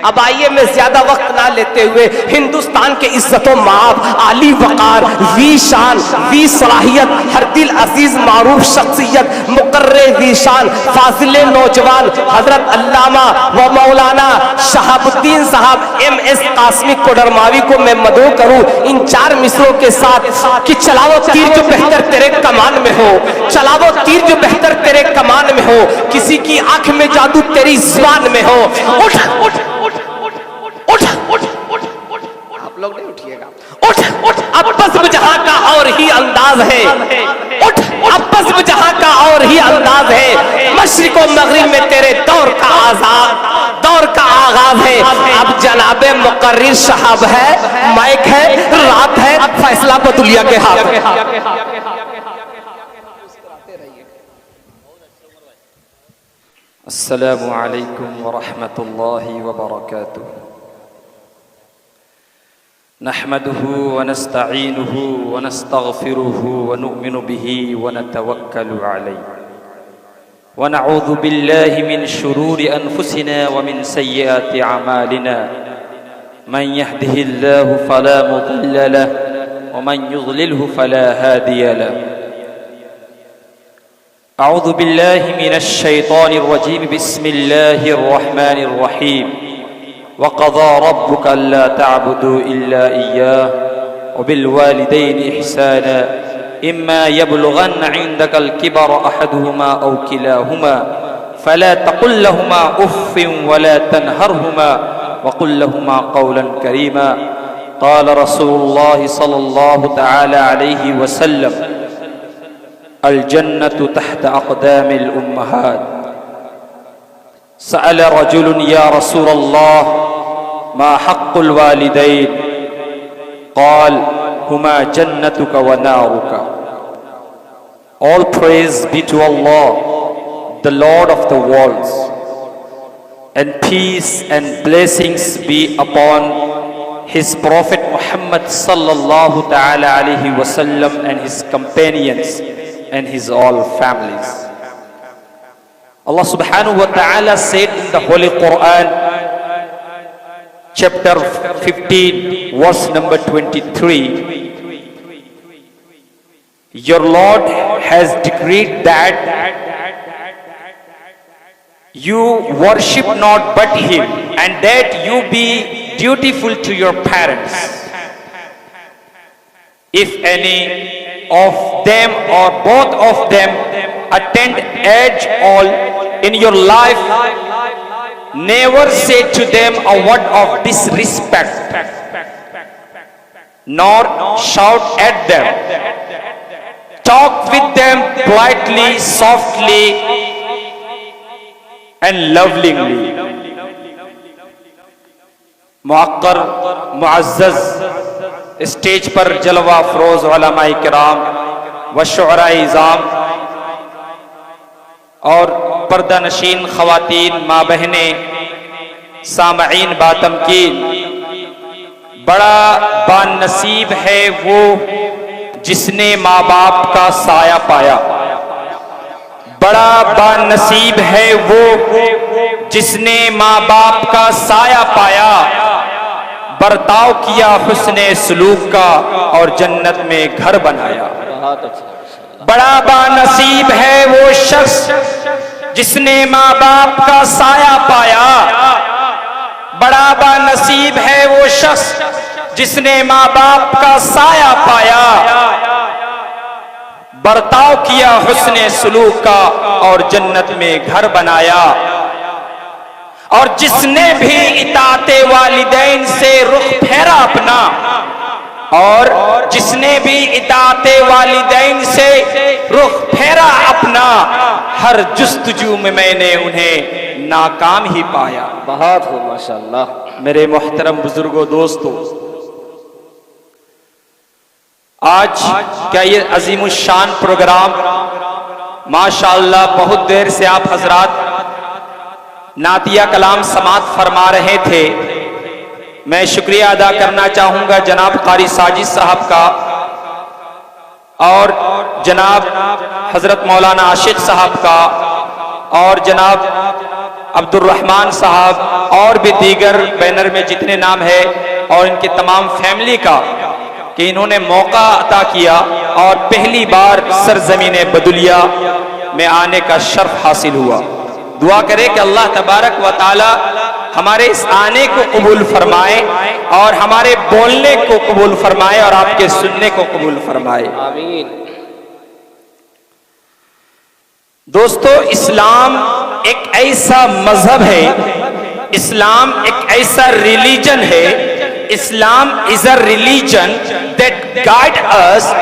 अब आइए मैं ज्यादा वक्त ना लेते हुए हिंदुस्तान के इज्जत व माब, आली वकार, वी शान, वी सलाहियत, हर दिल अजीज मारूफ शख्सियत, मुकर्रे वी शान, फाजिले नौजवान हजरत अल्लामा व मौलाना शहाबुद्दीन साहब MS कासमी कोडरमावी को मैं मदऊ करूं इन 4 मिसरों के साथ कि चलाओ तीर जो बेहतर तेरे कमान में हो, चलाओ तीर जो बेहतर तेरे कमान में हो, किसी की आंख में जादू तेरी जुबान में हो। उठ उठ उठ उठ उठ उठ, आप लोग नहीं उठिएगा। उठ उठ, अब बज़्म जहां का और ही अंदाज है। उठ, अब बज़्म जहां का और ही अंदाज है। मशरिक़ व मग़रिब में तेरे दौर का आगाज है। अब जनाबे मुकर्रिर साहब है, माइक है, रात है, फैसला बतुलिया के हाथ में। अस्सलामु अलैकुम व रहमतुल्लाहि व बरकातुहू। नहमदुहु व नस्तईनुहु व नस्तगफिरुहु व नुमिनु बिही व नतवक्कलु अलैहि व नऊज़ु बिल्लाहि मिन शुरूरि अनफुसिना व मिन सय्यिआति अमालिना। मन यहदिहिल्लाहु फला मुदिल्ल लहु व मन युज़लिलहु फला हादिय लहु। अऊज़ु बिल्लाहि मिनश शैतानिर रजीम। बिस्मिल्लाहिर रहमानिर रहीम। वक़ज़ा रब्बुका अल्ला तअबुदू इल्ला इय्याहु व बिल वालिदैनि इहसाना। इम्मा यबलुगन्न इंदकल किबर अहदुहुमा औ किलाहुमा फला तक़ुल लहुमा उफ़्फ़िन वला तनहरहुमा वक़ुल लहुमा क़ौलन करीमा। क़ाल रसूलुल्लाह सल्लल्लाहु तआला अलैहि वसल्लम अल जन्नतु तहत अक़दामिल उम्महात। सअल रजुलुन या रसूलल्लाह मा हक़्क़ुल वालिदैन। क़ाल हुमा जन्नतुका व Naruka. All praise be to Allah, the Lord of the worlds, and peace and blessings be upon His Prophet Muhammad sallallahu ta'ala alayhi wasallam and his companions and his all families. Allah subhanahu wa ta'ala said in the Holy Quran, chapter 15, verse number 23, your Lord has decreed that you worship not but Him, and that you be dutiful to your parents. If any of them or both of them attend age all in your life, never say to them a word of disrespect, nor shout at them. Talk with them politely, softly, and lovingly. मुअक्कर मुअज़्ज़ज़ stage पर जलवा furrows उलमाए किराम व शुअराए इज़ाम और पर्दा नशीन ख़वातीन माँ बहने सामईन बातमकीन, बड़ा बानसीब है वो जिसने माँ बाप का साया पाया। बड़ा बानसीब है वो जिसने माँ बाप का साया पाया। बर्ताव किया हुस्ने सलूक का और जन्नत में घर बनाया। बड़ा बानसीब है वो शख्स जिसने माँ बाप का साया पाया। बड़ा बानसीब है वो शख्स जिसने माँ बाप का साया पाया। बर्ताव किया हुस्ने सलूक का और जन्नत में घर बनाया। और जिसने भी इताअते वालिदैन से रुख फेरा अपना, और जिसने भी इताअते वालिदैन से रुख फेरा अपना, हर जुस्तजू में मैंने उन्हें नाकाम ही पाया। बहुत हो माशाअल्लाह। मेरे मोहतरम बुजुर्गों, दोस्तों, आज क्या ये अजीमुशान प्रोग्राम माशाअल्लाह बहुत देर से आप हजरात नातिया कलाम समात फरमा रहे थे। मैं शुक्रिया अदा करना चाहूंगा जनाब कारी साजिद साहब का और जनाब हजरत मौलाना आशिक साहब का और जनाब अब्दुर्रहमान साहब और भी दीगर बैनर में जितने नाम है, और इनके तमाम फैमिली का कि इन्होंने मौका अता किया और पहली बार सरजमीन बदुलिया में आने का शर्फ हासिल हुआ। दुआ करें कि अल्लाह तबारक व ताला हमारे इस आने को कबूल फरमाए और हमारे बोलने को कबूल फरमाए और आपके सुनने को कबूल फरमाए, आमीन। दोस्तों, इस्लाम एक ऐसा मजहब है, इस्लाम एक ऐसा रिलीजन है, Islam is a religion that guide us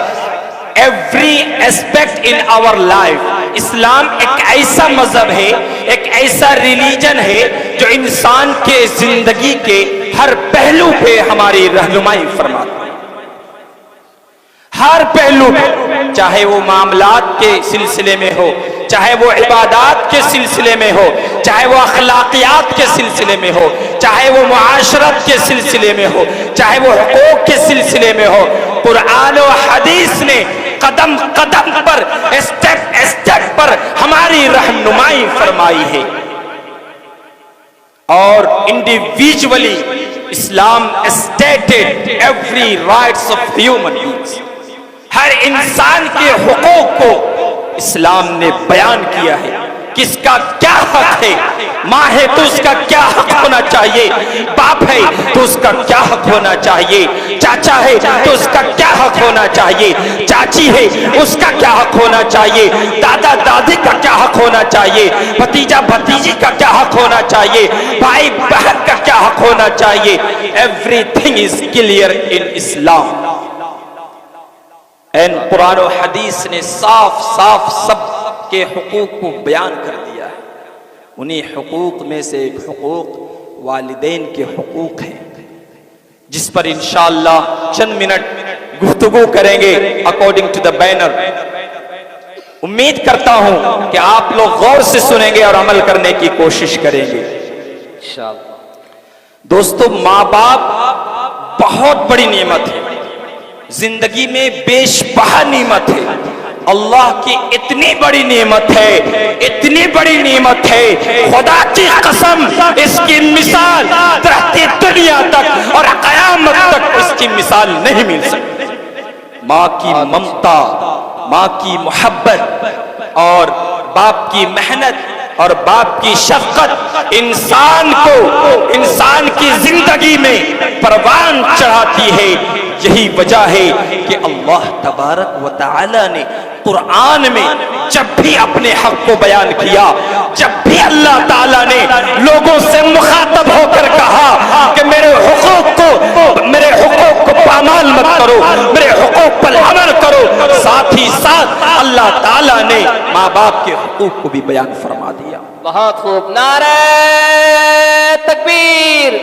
every aspect in our life. इस्लाम एक ऐसा मजहब है, एक ऐसा रिलीजन है जो इंसान के जिंदगी के हर पहलू पे हमारी रहनुमाई फरमाता है, हर पहलू पे, चाहे वो मामलात के सिलसिले में हो, चाहे वो इबादात के सिलसिले में हो, चाहे वो अखलाकियात के सिलसिले में हो, चाहे वो मुआशरत के सिलसिले में हो, चाहे वो हुकूक के सिलसिले में हो। कुरान और हदीस ने कदम कदम पर, स्टेप स्टेप पर हमारी रहनुमाई फरमाई है और individually Islam stated every rights of human beings. हर इंसान के हुकूक को इस्लाम ने बयान किया है, किसका क्या हक है। माँ है तो उसका क्या हक होना चाहिए, बाप है तो उसका क्या हक होना चाहिए, चाचा है तो उसका क्या हक होना चाहिए, चाची है उसका क्या हक होना चाहिए, दादा दादी का क्या हक होना चाहिए, भतीजा भतीजी का क्या हक होना चाहिए, भाई बहन का क्या हक होना चाहिए। Everything is clear in Islam and Quran और हदीस ने साफ साफ सब के हुकूक को बयान कर दिया है। उन्हीं हुकूक में से एक हुकूक वालिदैन के हुकूक है, जिस पर इंशाअल्लाह चंद मिनट गुफ्तगू करेंगे अकॉर्डिंग टू द बैनर। उम्मीद करता हूं कि आप लोग गौर से सुनेंगे और अमल करने की कोशिश करेंगे इंशाअल्लाह। दोस्तों, माँ बाप बहुत बड़ी नेमत है, जिंदगी में बेशबहा नेमत है। अल्लाह की इतनी बड़ी नेमत है, इतनी बड़ी नेमत है, खुदा की कसम इसकी मिसाल रहती दुनिया तक और कयामत तक इसकी मिसाल नहीं मिल सकती। माँ की ममता, माँ की मोहब्बत और बाप की मेहनत और बाप की शफकत इंसान को इंसान की जिंदगी में परवान चढ़ाती है। यही वजह है कि अल्लाह तबारक व तआला ने कुरान में जब भी अपने हक को बयान किया, जब भी अल्लाह ताला ने लोगों से मुखातब होकर कहा कि मेरे हुकूक को पामाल मत करो, मेरे हुकूक पर अमल करो, साथ ही साथ अल्लाह ताला ने माँ बाप के हुकूक को भी बयान फरमा दिया। बहुत खूब। नारे तकबीर,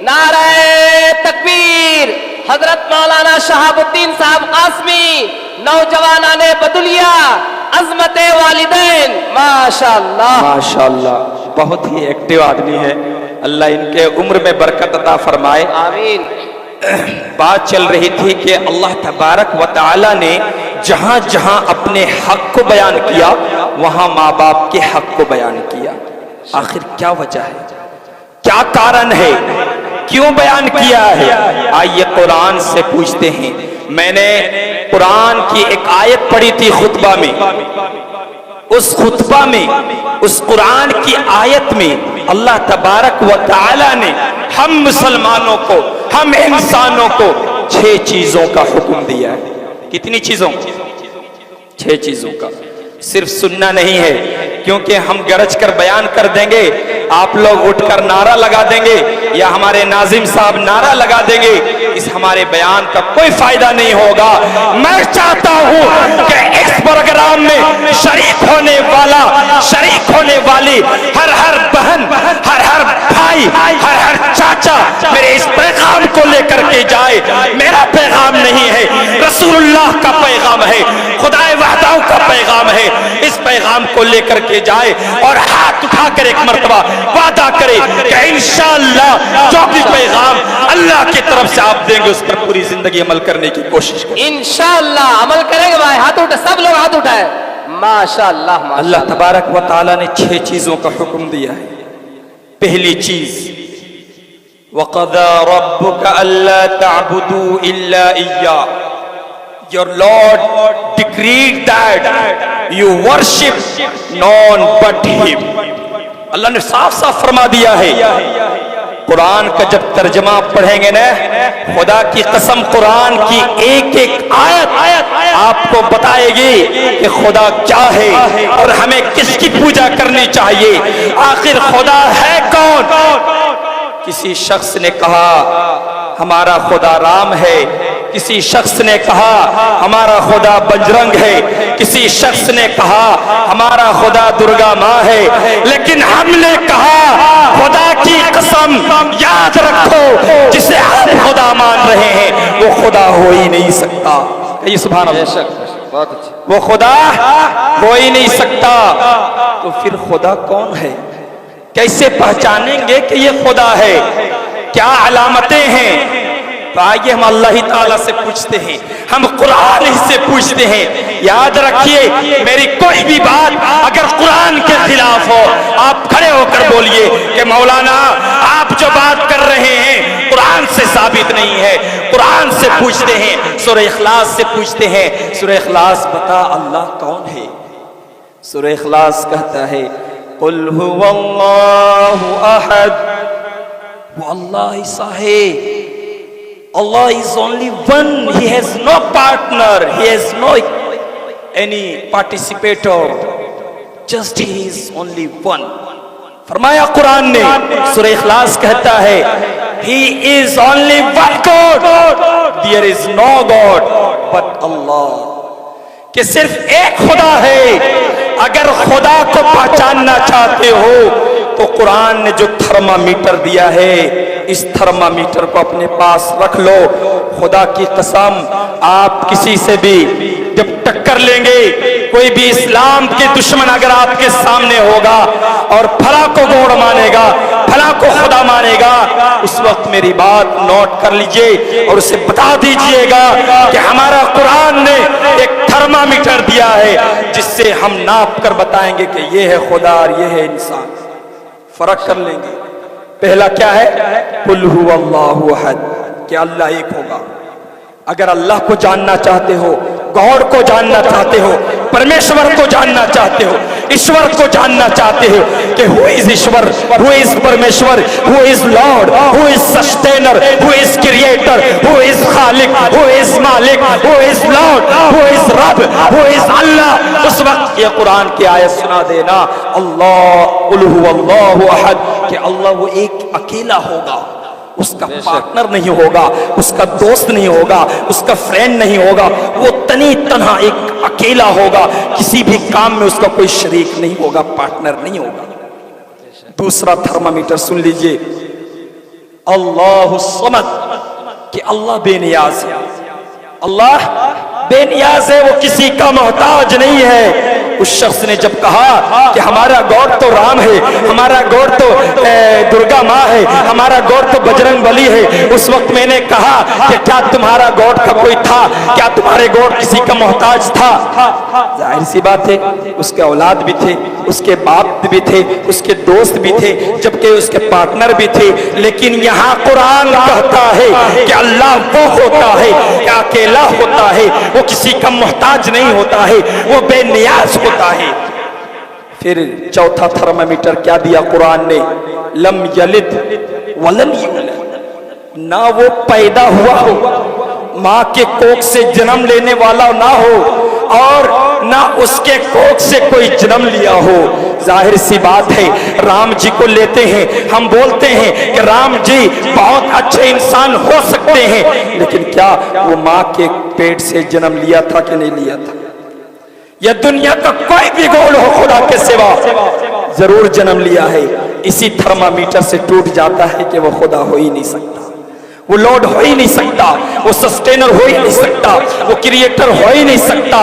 नारे तकबीर। हजरत मौलाना शहाबुद्दीन साहब कासमी, नौजवानाने बदुलिया, अजमत वालिदैन, माशाअल्लाह माशाअल्लाह। बहुत ही एक्टिव आदमी है, अल्लाह इनके उम्र में बरकत अता फरमाए, आमीन। बात चल रही थी कि अल्लाह तबारक व तआला ने जहां जहां अपने हक को बयान किया, वहां माँ बाप के हक को बयान किया। आखिर क्या वजह है, क्या कारण है, क्यों बयान किया है? आइए कुरान से पूछते हैं। मैंने कुरान की एक आयत पढ़ी थी खुतबा में। उस खुतबा में, उस कुरान की आयत में अल्लाह तबारक व तआला ने हम मुसलमानों को, हम इंसानों को 6 चीजों का हुक्म दिया है। कितनी चीजों? 6 चीजों का। सिर्फ सुनना नहीं है, क्योंकि हम गरज कर बयान कर देंगे, आप लोग उठकर नारा लगा देंगे या हमारे नाजिम साहब नारा लगा देंगे, इस हमारे बयान का कोई फायदा नहीं होगा। मैं चाहता हूं कि इस प्रोग्राम में शरीक होने वाला, शरीक होने वाली हर हर बहन, हर हर भाई, हर हर चाचा मेरे इस पैगाम को लेकर के जाए। मेरा पैगाम नहीं है, रसूलुल्लाह का पैगाम है, खुदाए वहदाहू का पैगाम है। इस पैगाम को लेकर के जाए और हाथ उठाकर एक मर्तबा वादा करे कि इंशाअल्लाह जो भी पैगाम अल्लाह की तरफ से आप देंगे उस पर पूरी जिंदगी अमल करने की कोशिश करें। इंशाअल्लाह अमल करेंगे भाई। हाथ उठा, सब लोग हाथ उठाए। माशाअल्लाह अल्लाह माशाअल्लाह। तबारक व ताला ने 6 चीजों का हुक्म दिया है। पहली चीज, वक़ज़ा रब्बुका अल्ला तअबुदू इल्ला इय्या, your lord decreed that you worship none but him. अल्लाह ने साफ साफ फरमा दिया है। कुरान का जब तर्जमा पढ़ेंगे ना, खुदा की कसम कुरान की एक एक आयत आपको बताएगी कि खुदा क्या है और हमें किसकी पूजा करनी चाहिए। आखिर खुदा है कौन? किसी शख्स ने कहा हमारा खुदा राम है, किसी शख्स ने कहा हमारा खुदा बजरंग है, किसी शख्स ने कहा हमारा खुदा दुर्गा माँ है, लेकिन हमने कहा खुदा की कसम याद रखो, जिसे आप खुदा मान रहे हैं वो खुदा हो ही नहीं सकता। ये सुभान अल्लाह, बहुत अच्छा। वो खुदा हो ही नहीं सकता। तो फिर खुदा कौन है? कैसे पहचानेंगे कि ये खुदा है? क्या अलामतें हैं? तो आइए हम अल्लाह ही ताला से पूछते हैं, हम कुरान ही से पूछते हैं। याद रखिए, मेरी कोई भी बात अगर कुरान के खिलाफ हो, आप खड़े होकर बोलिए कि मौलाना आप जो बात कर रहे हैं कुरान से साबित नहीं है। कुरान से पूछते हैं, सूरह इखलास से पूछते हैं। सूरह इखलास बता अल्लाह कौन है? सूरह इखलास कहता है कुल हुवल्लाहु अहद, वो अल्लाह ऐसा है। Allah is only one, he has no partner, he has no any participator, just he is only one। फरमाया कुरान ने, सूरह इखलास कहता है he is only one God, there is no God but Allah, कि सिर्फ एक खुदा है। अगर खुदा को पहचानना चाहते हो तो कुरान ने जो थर्मामीटर दिया है, इस थर्मामीटर को अपने पास रख लो। खुदा की कसम, आप किसी से भी जब टक्कर लेंगे, कोई भी इस्लाम के दुश्मन अगर आपके सामने होगा और फला को गौर मानेगा, फला को खुदा मानेगा, उस वक्त मेरी बात नोट कर लीजिए और उसे बता दीजिएगा कि हमारा कुरान ने एक थर्मामीटर दिया है जिससे हम नाप कर बताएंगे कि ये है खुदा और ये है इंसान। फर्क कर लेंगे। पहला क्या है? कुल हुवल्लाहु अहद, कि अल्लाह एक होगा। अगर अल्लाह को जानना चाहते हो, गॉड को जानना चाहते हो, परमेश्वर को जानना चाहते हो, ईश्वर को जानना चाहते हो कि who is Ishwar, who is Parmeshwar, who is lord, who is sustainer, who is creator, who is Khaliq, who is Malik, who is lord, who is Rab, who is Allah, उस वक्त ये कुरान की आयत सुना देना, अल्लाह कुल हुवल्लाहु अहद, कि अल्लाह वो एक अकेला होगा, उसका पार्टनर नहीं होगा, उसका दोस्त नहीं होगा, उसका फ्रेंड नहीं होगा, वो तनी तन्हा एक अकेला होगा, किसी भी काम में उसका कोई शरीक नहीं होगा, पार्टनर नहीं होगा। दूसरा थर्मामीटर सुन लीजिए, अल्लाहु समद, कि अल्लाह बेनियाज है। अल्लाह बेनियाज है, वो किसी का मोहताज नहीं है। उस शख्स ने जब कहा कि हमारा गॉड तो राम है, हमारा गॉड तो दुर्गा माँ है, हमारा गॉड तो बजरंग बली है, उस वक्त मैंने कहा कि क्या तुम्हारा गॉड का कोई था? क्या तुम्हारे गॉड किसी का मोहताज था? जाहिर सी बात है, उसके औलाद भी थे, उसके बाप भी थे, उसके दोस्त भी थे, जबकि उसके पार्टनर भी थे। लेकिन यहाँ कुरान कहता है कि अल्लाह वो होता है, क्या अकेला होता है, वो किसी का मोहताज नहीं होता है, वो बेनियाज होता है। फिर चौथा थर्मामीटर क्या दिया कुरान ने? लम यलिद वलम यूलद, ना वो पैदा हुआ हो, माँ के कोख से जन्म लेने वाला ना हो, और ना उसके कोख से कोई जन्म लिया हो। जाहिर सी बात है, राम जी को लेते हैं, हम बोलते हैं कि राम जी बहुत अच्छे इंसान हो सकते हैं, लेकिन क्या वो माँ के पेट से जन्म लिया था कि नहीं लिया था? या दुनिया का कोई भी गॉड हो खुदा के सिवा, जरूर जन्म लिया है। इसी थर्मामीटर से टूट जाता है कि वो खुदा हो ही नहीं सकता, वो लॉर्ड हो ही नहीं सकता, वो सस्टेनर हो ही नहीं सकता, वो क्रिएटर हो ही नहीं सकता।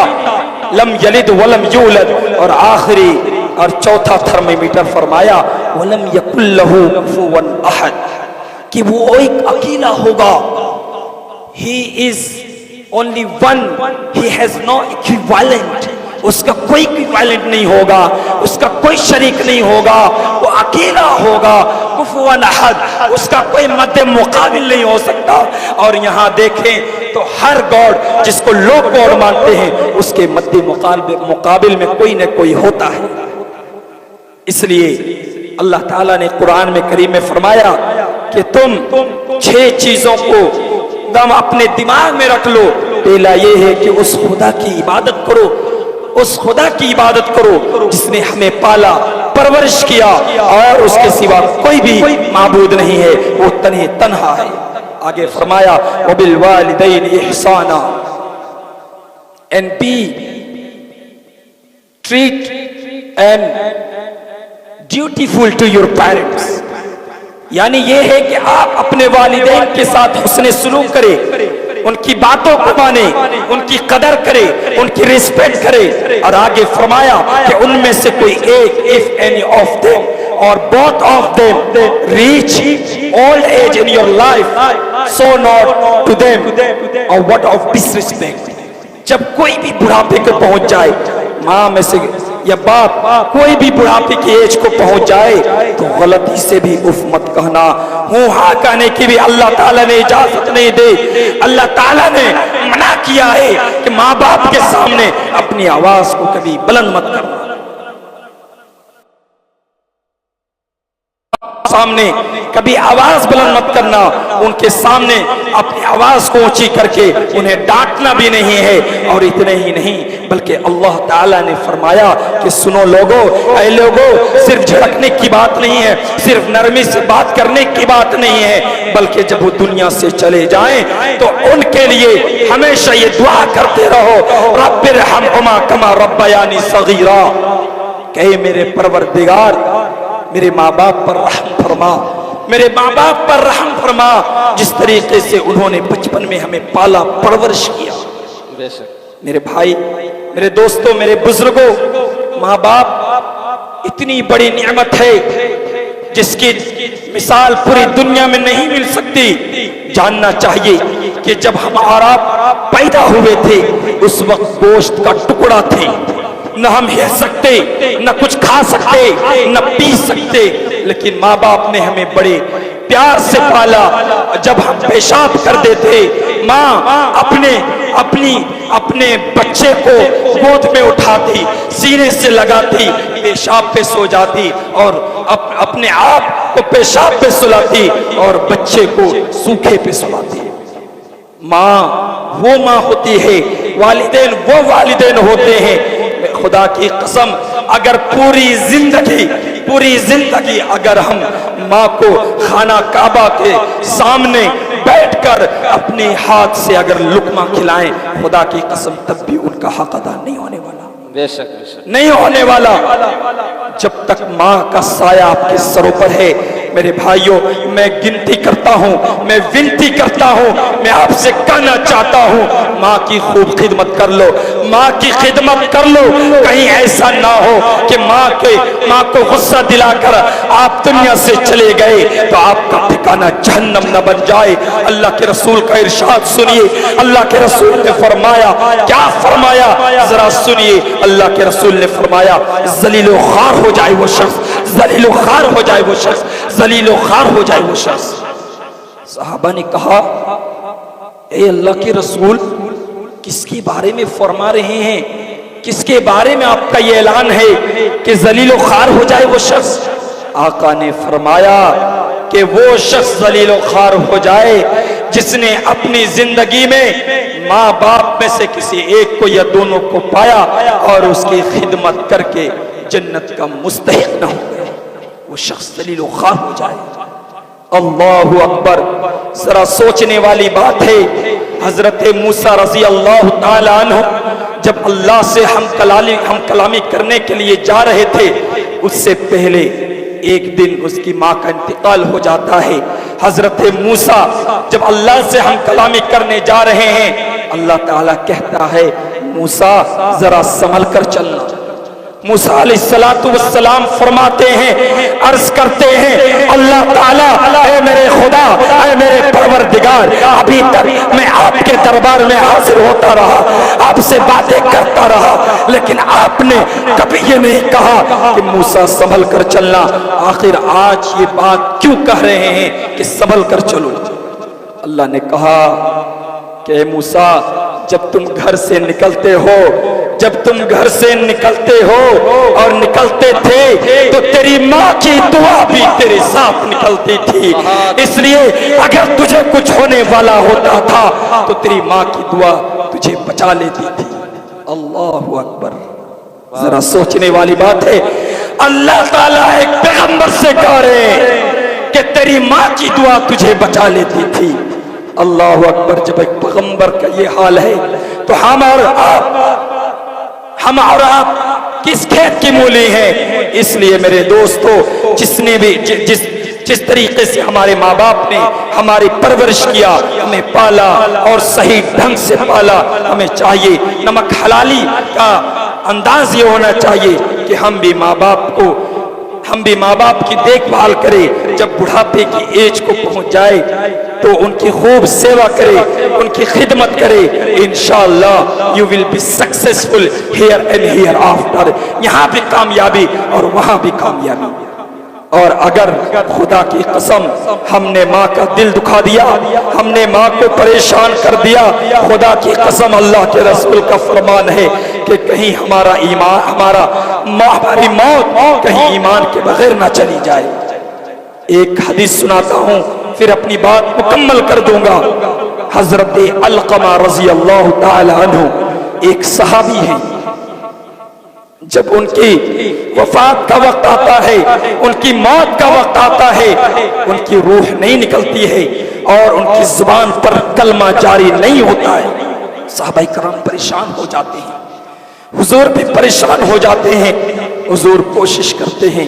लम यलिद वलम यूलद। और आखिरी और चौथा थर्मामीटर फरमाया वलम यकुल लहू कुफुवन अहद, कि वो एक अकेला होगा। He is only one, he has no equivalent, उसका कोई इक्विवेलेंट नहीं होगा, उसका कोई शरीक नहीं होगा, वो अकेला होगा, कुफुवन अहद, उसका कोई मद्दे मुकाबिल नहीं हो सकता। और यहाँ देखें तो हर गॉड जिसको लोग गॉड मानते हैं उसके मद्दे मुकाबिल में कोई न कोई होता है। इसलिए अल्लाह ताला ने कुरान में करीम में फरमाया कि तुम 6 चीजों को दम अपने दिमाग में रख लो। पहला ये है कि उस खुदा की इबादत करो, उस खुदा की इबादत करो जिसने हमें पाला परवरिश किया और उसके सिवा कोई भी माबूद नहीं है, वो तन्हे तन्हा है। आगे फरमाया वबिल वालिदैन इहसाना, and be treat and dutiful to your parents. यानी ये है कि आप अपने वालिदैन के साथ हुस्ने सलूक करें, उनकी बातों को माने, उनकी कदर करे, उनकी रिस्पेक्ट करे। और आगे फरमाया कि उनमें से कोई एक, इफ एनी ऑफ देम और both of them reach old age in your life, so not to them और व्हाट ऑफ डिसरिस्पेक्ट। जब कोई भी बुढ़ापे को पहुंच जाए, माँ में से या बाप कोई भी बुढ़ापे की एज को पहुंच जाए तो गलती से भी उफ मत कहना। हूँ हाँ कहने की भी अल्लाह ताला ने इजाजत नहीं दे। अल्लाह ताला ने मना किया है कि माँ बाप के सामने अपनी आवाज को कभी बुलंद मत करना, सामने कभी आवाज बुलंद मत करना, उनके सामने अपनी आवाज को ऊंची करके उन्हें डांटना भी नहीं है। और इतने ही नहीं बल्कि अल्लाह ताला ने फरमाया कि सुनो लोगो, ऐ लोगो, सिर्फ झड़कने की बात नहीं है, सिर्फ नरमी से बात करने की बात नहीं है, बल्कि जब वो दुनिया से चले जाएं तो उनके लिए हमेशा ये दुआ करते रहो, रब्बिरहमहुमा कमा रब्बयानी सगीरा, कहे मेरे परवरदिगार मेरे माँ बाप पर रहम फरमा, मेरे माँ बाप पर रहम फरमा, जिस तरीके से उन्होंने बचपन में हमें पाला परवरिश किया। मेरे भाई, मेरे दोस्तों, मेरे बुजुर्गों, माँ बाप इतनी बड़ी नियामत है जिसकी मिसाल पूरी दुनिया में नहीं मिल सकती। जानना चाहिए कि जब हम और आप पैदा हुए थे उस वक्त गोश्त का टुकड़ा थे, न हम हिल सकते, न कुछ खा सकते, न पी सकते, लेकिन माँ बाप ने हमें बड़े प्यार से पाला। जब हम पेशाब कर देते, माँ अपने बच्चे को गोद में उठाती, सीने से लगाती, पेशाब पे सो जाती और अपने आप को पेशाब पे सुलाती और बच्चे को सूखे पे सुलाती। माँ वो माँ होती है, वालिदैन वो वालिदैन होते हैं। खुदा की कसम, अगर पूरी जिंदगी अगर हम माँ को खाना काबा के सामने बैठकर अपने हाथ से अगर लुकमा खिलाएं, खुदा की कसम तब भी उनका हक अदा नहीं होने वाला, बेशक नहीं होने वाला, जब तक माँ का साया आपके सरों पर है। मेरे भाइयों, मैं गिनती करता हूँ, मैं विनती करता हूँ, मैं आपसे कहना चाहता हूँ, माँ की खूब खिदमत कर लो, माँ की खिदमत कर लो। कहीं ऐसा ना हो कि माँ को गुस्सा दिलाकर आप दुनिया से चले गए तो आपका ठिकाना जहन्नम न बन जाए। अल्लाह के रसूल का इरशाद सुनिए, अल्लाह के रसूल ने फरमाया, क्या फरमाया जरा सुनिए। अल्लाह के रसूल ने फरमाया, जलीलो खार हो जाए वो शख्स, जलीलो खार हो जाए वो शख्स, जलीलो खार हो जाए वो शख्स। सहाबा ने कहा, ए अल्लाह के रसूल, किसके बारे में फरमा रहे हैं, किसके बारे में आपका ये ऐलान है कि जलीलो खार हो जाए वो शख्स? आका ने फरमाया कि वो शख्स जलीलो खार हो जाए जिसने अपनी जिंदगी में माँ बाप में से किसी एक को या दोनों को पाया और उसकी खिदमत करके जन्नत का मुस्तहिक न हो गया, वो शख्स जलीलो खार हो जाए। अल्लाहु अकबर। जरा सोचने वाली बात है, हजरत मूसा रजी अल्लाह ताला अन्हु जब अल्लाह से हम कलामी करने के लिए जा रहे थे, उससे पहले एक दिन उसकी माँ का इंतकाल हो जाता है। हजरत मूसा जब अल्लाह से हम कलामी करने जा रहे हैं, अल्लाह ताला कहता है, मूसा जरा संभल कर चलना। मूसा अलैहिस्सलातु वस्सलाम फरमाते हैं, अर्ज करते हैं, अल्लाह ताला, ऐ मेरे खुदा, ऐ मेरे परवरदिगार, अभी तक मैं आपके दरबार में हाजिर होता रहा, आपसे बातें करता रहा, लेकिन आपने कभी ये नहीं कहा कि मूसा संभल कर चलना। आखिर आज ये बात क्यों कह रहे हैं कि संभल कर चलो? अल्लाह ने कहा कि मूसा, जब तुम घर से निकलते हो, जब तुम घर से निकलते हो और निकलते थे तो तेरी माँ की दुआ भी तेरे साथ निकलती थी। इसलिए अगर तुझे कुछ होने वाला होता था तो तेरी माँ की दुआ तुझे बचा लेती थी। अल्लाहु अकबर। जरा सोचने वाली बात है, अल्लाह ताला एक पैगंबर से कह रहे कि तेरी माँ की दुआ तुझे बचा लेती थी। अल्लाहु अकबर। जब एक पैगंबर का ये हाल है तो हम और आप किस खेत की मूली हैं? इसलिए मेरे दोस्तों, जिसने भी जिस तरीके से हमारे माँ बाप ने हमारी परवरिश किया, हमें पाला और सही ढंग से पाला, हमें चाहिए नमक हलाली का अंदाज ये होना चाहिए कि हम भी माँ बाप की देखभाल करें। जब बुढ़ापे की एज को पहुंच जाए तो उनकी खूब सेवा करे, उनकी खिदमत करे। इंशाअल्लाह you will be successful here and here after. यहाँ भी कामयाबी और वहाँ भी कामयाबी। और अगर खुदा की कसम हमने माँ का दिल दुखा दिया, हमने माँ को परेशान कर दिया, खुदा की कसम अल्लाह के रसूल का फरमान है कि कहीं हमारी मौत कहीं ईमान के बगैर ना चली जाए। एक हदीस सुनाता हूँ, फिर अपनी बात मुकम्मल कर दूंगा। हजरत अलकमा रजी अल्लाह ताला अन्हु एक सहाबी हैं। जब उनकी वफात का वक्त आता है, उनकी मौत का वक्त आता है, उनकी रूह नहीं निकलती है और उनकी जुबान पर कलमा जारी नहीं होता है। सहाबाए कराम परेशान हो जाते हैं, हुजूर भी परेशान हो जाते हैं। हुजूर कोशिश करते हैं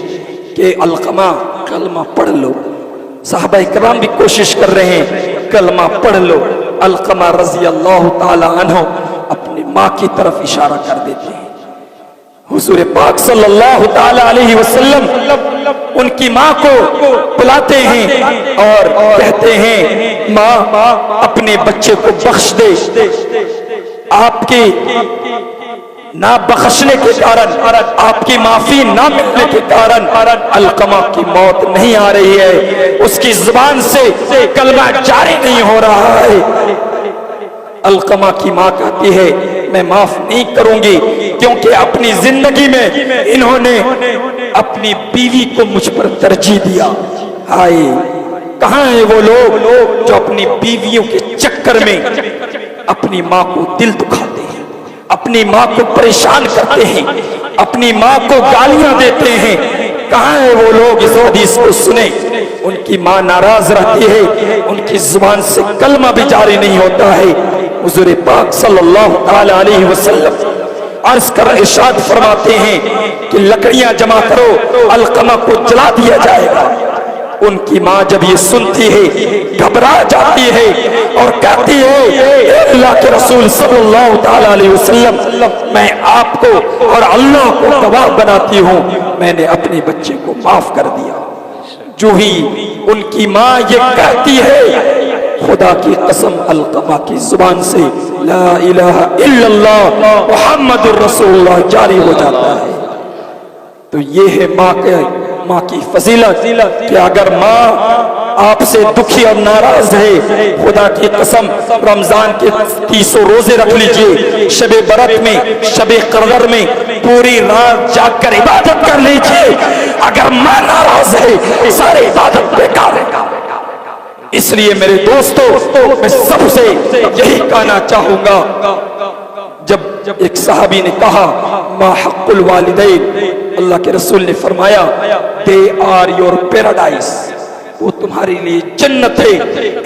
कि अलकमा कलमा पढ़ लो। सहाबाए कराम भी कोशिश कर रहे हैं, कलमा पढ़ लो। अलकमा रजी अल्लाह ताला अन्हु अपनी माँ की तरफ इशारा कर देते हैं। हुजूर पाक सल्लल्लाहु ताला अलैहि वसल्लम उनकी माँ को बुलाते हैं और कहते हैं, माँ अपने बच्चे को बख्श दे। आपकी ना बख्शने के कारण, आपकी माफी ना मिलने के कारण अलकमा की मौत नहीं आ रही है, उसकी जुबान से कलमा जारी नहीं हो रहा है। अलकमा की माँ कहती है, मैं माफ नहीं करूंगी, क्योंकि अपनी जिंदगी में इन्होंने अपनी बीवी को मुझ पर तरजीह दिया। हाय, कहाँ है वो लोग जो अपनी बीवियों के चक्कर में अपनी माँ को दिल दुखाते हैं, अपनी माँ को परेशान करते हैं, अपनी माँ को गालियां देते हैं? कहाँ है वो लोग? इस हदीस को सुने। उनकी माँ नाराज रहती है, उनकी जुबान से कलमा भी जारी नहीं होता है। हुजूर पाक सल्लल्लाहु अलैहि वसल्लम अर्ज कर इरशाद फरमाते हैं कि लकड़ियां जमा करो, अलकमा को जला दिया जाएगा। उनकी माँ जब ये सुनती है घबरा जाती है और कहती है, अल्लाह के रसूल सल्लल्लाहु अलैहि वसल्लम, मैं आपको और अल्लाह को गवाह बनाती हूँ, मैंने अपने बच्चे को माफ कर दिया। जो ही उनकी माँ ये कहती है, खुदा की कसम अलकमा की जुबान से ला इलाहा इल्लल्लाह मुहम्मदुर रसूलुल्लाह जारी हो जाता है। तो ये है माँ की फजीलत कि अगर माँ आपसे दुखी और नाराज है, खुदा की कसम रमजान के 30 रोजे रख लीजिए, शबे बरत में, शबे कदर में पूरी रात जागकर इबादत कर लीजिए। अगर माँ नाराज है, सारी इबादत बेकार है। इसलिए मेरे दोस्तों, मैं सबसे यही कहना चाहूंगा, जब एक सहाबी ने कहा मा हक़्क़ुल वालिदैन, अल्लाह के रसूल ने फरमाया दे आर योर पैराडाइज, वो तुम्हारे लिए जन्नत है।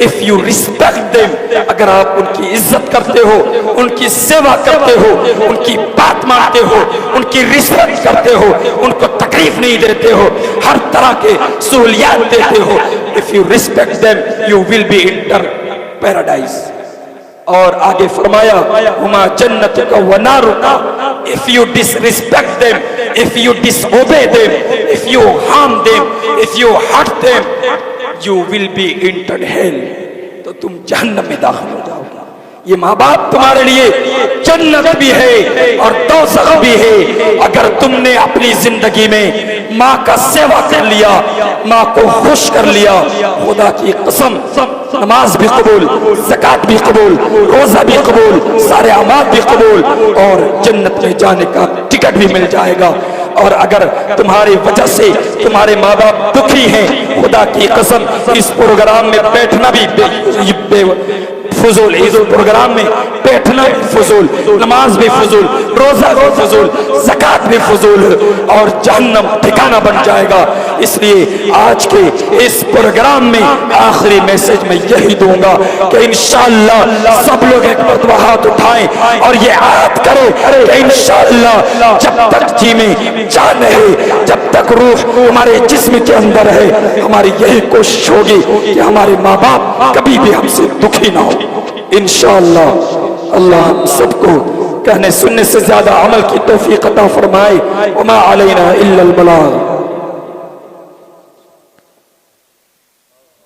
इफ यू रिस्पेक्ट देम, अगर आप उनकी इज्जत करते हो, उनकी सेवा करते हो, उनकी बात मानते हो, उनकी रिस्पेक्ट करते हो, उनको तकलीफ नहीं देते हो, हर तरह के सहूलियात देते हो, if you respect them you will be enter paradise. और आगे फरमाया हुमा जन्नत का वनारुका, if you disrespect them, if you disobey them, if you harm them, if you hurt them, you will be entered hell. तो तो तुम जहन्नम में दाखिल हो जाओगे। ये माँ बाप तुम्हारे लिए जन्नत भी है और दोज़ख भी है। अगर तुमने अपनी जिंदगी में माँ का सेवा कर लिया, माँ को खुश कर लिया, खुदा की कसम नमाज भी कबूल, ज़कात भी कबूल, रोजा भी कबूल, सारे अमाल भी कबूल और जन्नत में जाने का टिकट भी मिल जाएगा। और अगर तुम्हारी वजह से तुम्हारे माँ बाप दुखी हैं, खुदा की कसम इस प्रोग्राम में बैठना भी फजूल, इस प्रोग्राम में बैठना भी फजूल, नमाज भी फजूल, रोजा भी फजूल, ज़कात भी फजूल और जहन्नम ठिकाना बन जाएगा। इसलिए आज के इस प्रोग्राम में आखिरी मैसेज मैं यही दूंगा कि इंशाअल्लाह सब लोग एक मरतबा हाथ उठाएं और ये याद करें कि इंशाअल्लाह जब तक जी में जान है, जब तक रूह हमारे जिस्म के अंदर है, हमारी यही कोशिश होगी कि हमारे माँ बाप कभी भी हमसे दुखी ना हो। इंशाअल्लाह अल्लाह हम सबको कहने सुनने से ज्यादा अमल की तौफीक अता फरमाए। वमा अलैना इल्लल बलाग।